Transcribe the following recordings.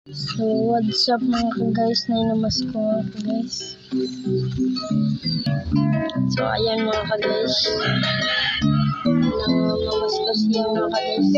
So, what's up mga guys, na inamas ko mga guys. So, ayan mga guys. Namamas ko siya mga guys.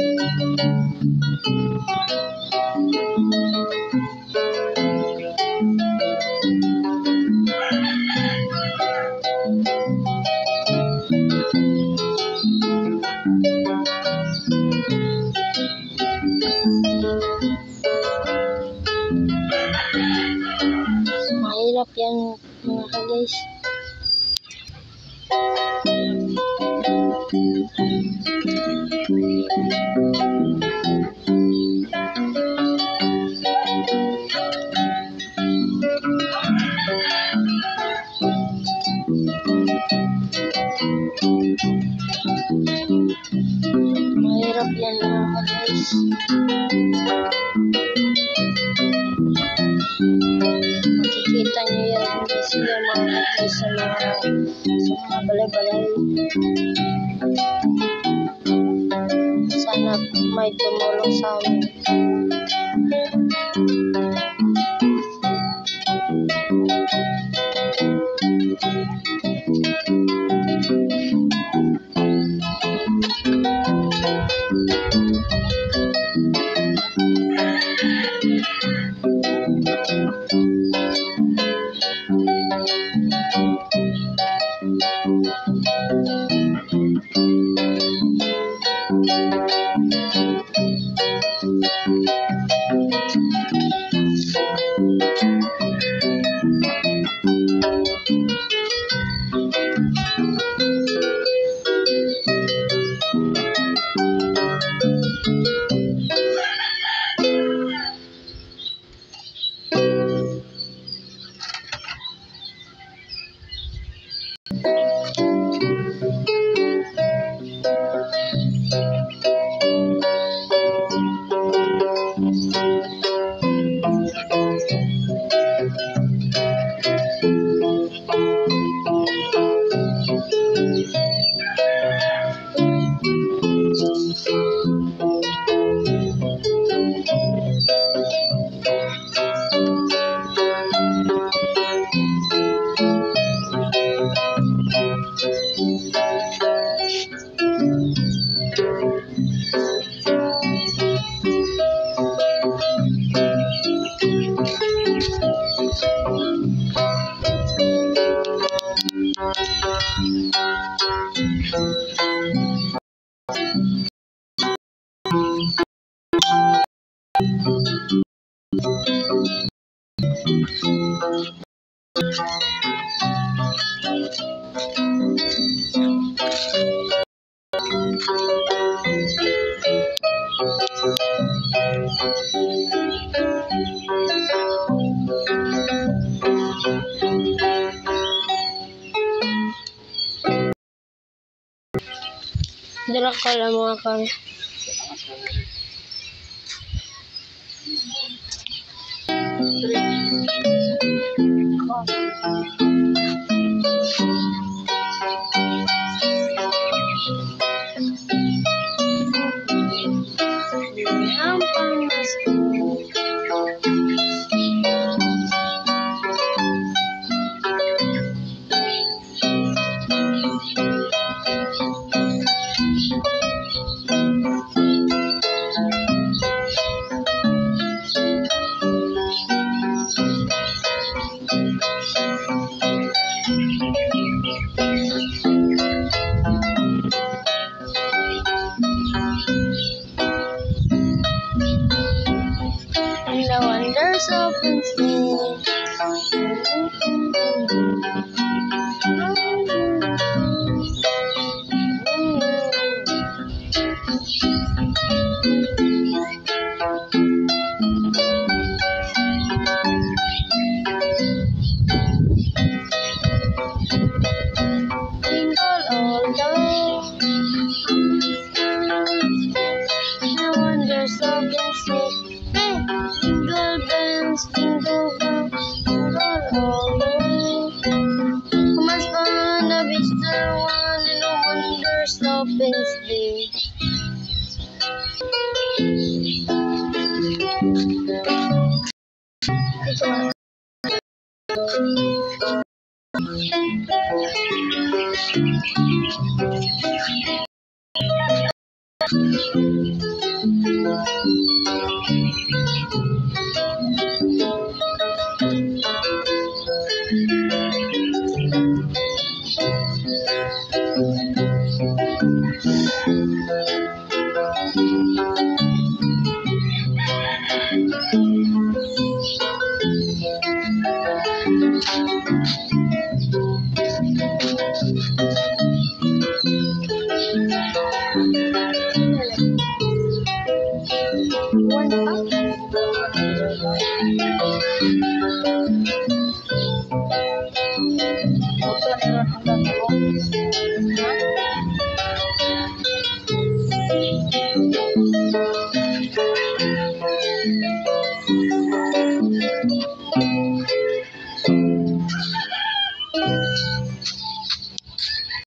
Mahirap yan mga guys. Mahirap yan mga guys. Makikita nyo yan hindi sila mga guys sa mga balay-balay. Sana may tumulong sa amin. Dala ka lang mga kami. The wonders of instinct. Jingle all the way. The wonders of instinct. Jingle bells, jingle bells, jingle Ito.